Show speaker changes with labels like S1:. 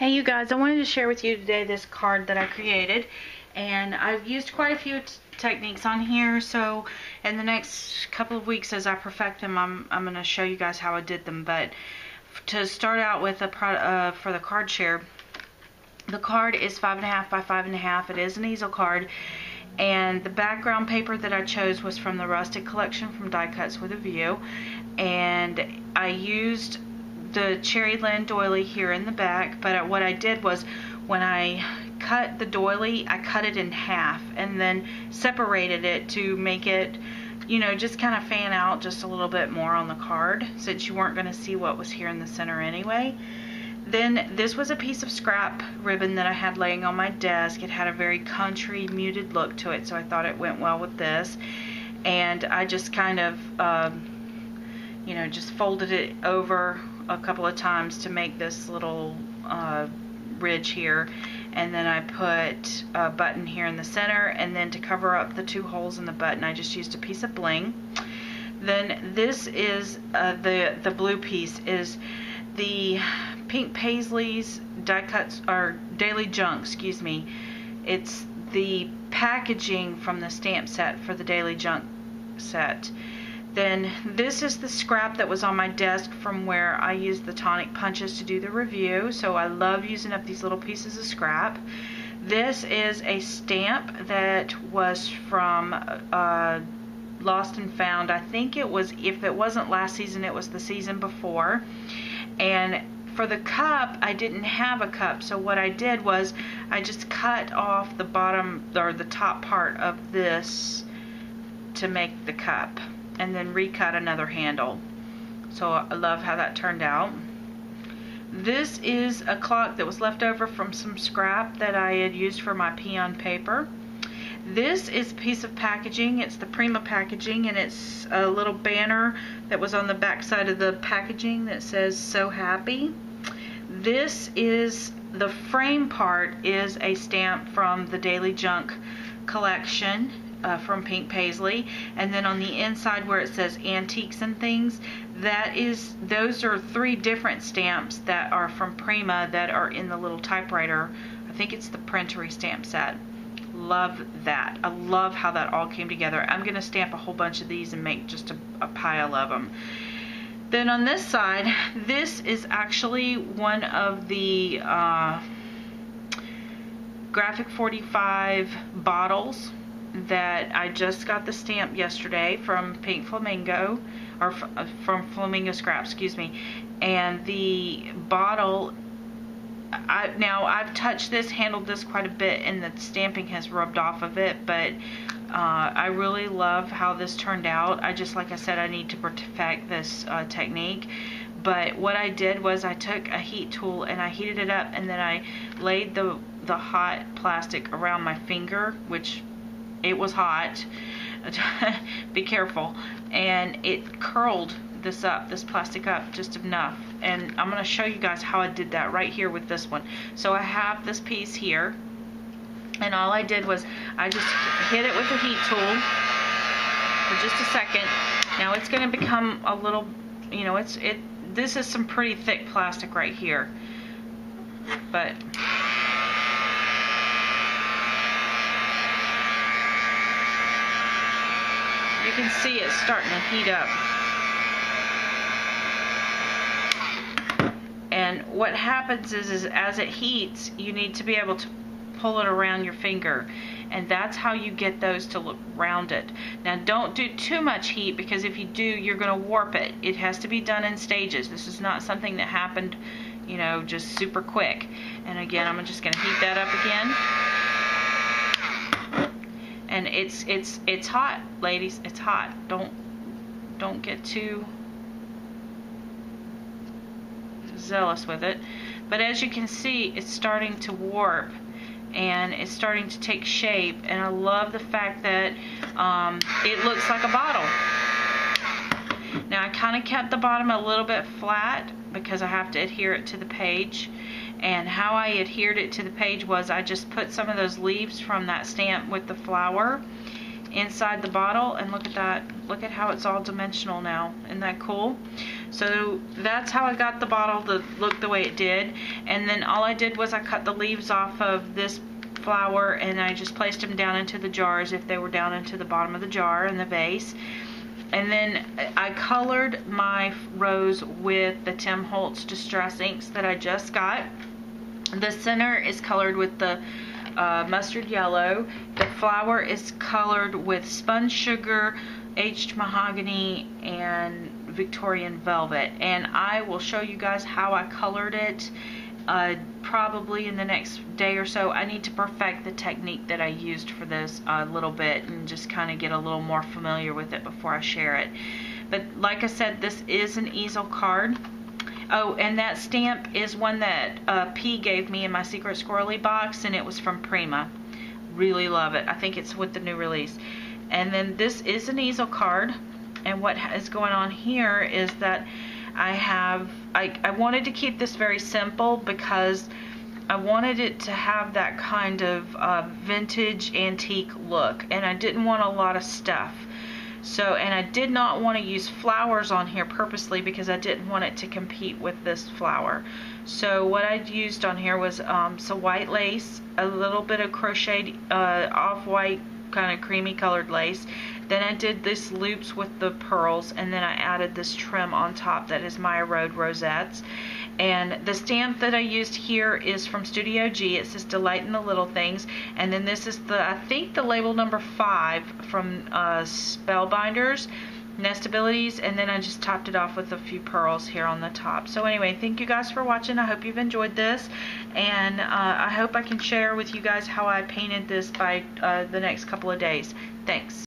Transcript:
S1: Hey you guys, I wanted to share with you today this card that I created, and I've used quite a few techniques on here, so in the next couple of weeks as I perfect them, I'm going to show you guys how I did them. But to start out with, for the card share, the card is 5.5 by 5.5. It is an easel card, and the background paper that I chose was from the Rustic collection from Die Cuts with a View, and I used the cherry land doily here in the back. But what I did was, when I cut the doily, I cut it in half and then separated it to make it, you know, just kind of fan out just a little bit more on the card, since you weren't going to see what was here in the center anyway. Then this was a piece of scrap ribbon that I had laying on my desk. It had a very country muted look to it, so I thought it went well with this. And I just kind of you know, just folded it over a couple of times to make this little ridge here, and then I put a button here in the center, and then to cover up the two holes in the button I just used a piece of bling. Then this is the blue piece is the Pink Paisley's Die Cuts, or Daily Junk, excuse me. It's the packaging from the stamp set for the Daily Junk set. Then this is the scrap that was on my desk from where I used the tonic punches to do the review, so I love using up these little pieces of scrap. This is a stamp that was from Lost and Found. I think it was, if it wasn't last season, it was the season before. And for the cup, I didn't have a cup, so what I did was I just cut off the bottom, or the top part of this to make the cup, and then recut another handle. So I love how that turned out. This is a clock that was left over from some scrap that I had used for my peon paper. This is a piece of packaging. It's the Prima packaging, and it's a little banner that was on the back side of the packaging that says "So Happy." This is the frame part, is a stamp from the Daily Junk collection from Pink Paisley, and then on the inside where it says antiques and things, those are 3 different stamps that are from Prima that are in the little typewriter. I think it's the printery stamp set. Love that. I love how that all came together. I'm going to stamp a whole bunch of these and make just a pile of them. Then on this side, this is actually one of the Graphic 45 bottles that I just got the stamp yesterday from Pink Flamingo, or from Flamingo Scrap, excuse me. And the bottle, now I've touched this, handled this quite a bit, and the stamping has rubbed off of it, but I really love how this turned out. Like I said, I need to perfect this technique. But what I did was I took a heat tool and I heated it up, and then I laid the hot plastic around my finger, which it was hot. Be careful. And it curled this plastic up just enough. And I'm going to show you guys how I did that right here with this one. So I have this piece here, and all I did was I just hit it with a heat tool for just a second. Now it's going to become a little, you know, this is some pretty thick plastic right here, but you can see it's starting to heat up. And what happens is as it heats, you need to be able to pull it around your finger, and that's how you get those to look rounded. Now don't do too much heat, because if you do, you're going to warp it. It has to be done in stages. This is not something that happened, you know, just super quick. And again, I'm just going to heat that up again. And it's hot, ladies. It's hot. Don't get too zealous with it. But as you can see, it's starting to warp, and it's starting to take shape, and I love the fact that it looks like a bottle. Now I kind of kept the bottom a little bit flat because I have to adhere it to the page, and how I adhered it to the page was I just put some of those leaves from that stamp with the flower inside the bottle, and look at that. Look at how it's all dimensional now. Isn't that cool? So that's how I got the bottle to look the way it did. And then all I did was I cut the leaves off of this flower and I just placed them down into the jars if they were down into the bottom of the jar in the vase. And then I colored my rose with the Tim Holtz Distress inks that I just got. The center is colored with the mustard yellow. The flower is colored with spun sugar, aged mahogany, and Victorian velvet. And I will show you guys how I colored it probably in the next day or so. I need to perfect the technique that I used for this a little bit and just kind of get a little more familiar with it before I share it. But like I said, this is an easel card. Oh, and that stamp is one that P gave me in my Secret Squirrely box, and it was from Prima. Really love it. I think it's with the new release. And then this is an easel card, and what is going on here is that I wanted to keep this very simple because I wanted it to have that kind of vintage antique look, and I didn't want a lot of stuff. So, and I did not want to use flowers on here purposely because I didn't want it to compete with this flower. So what I used on here was some white lace, a little bit of crocheted off-white kind of creamy colored lace. Then I did this loops with the pearls, and then I added this trim on top that is Maya Road rosettes. And the stamp that I used here is from Studio G. It says Delight in the Little Things. And then this is I think the label number 5 from Spellbinders, Nestabilities. And then I just topped it off with a few pearls here on the top. So anyway, thank you guys for watching. I hope you've enjoyed this. And I hope I can share with you guys how I painted this by the next couple of days. Thanks.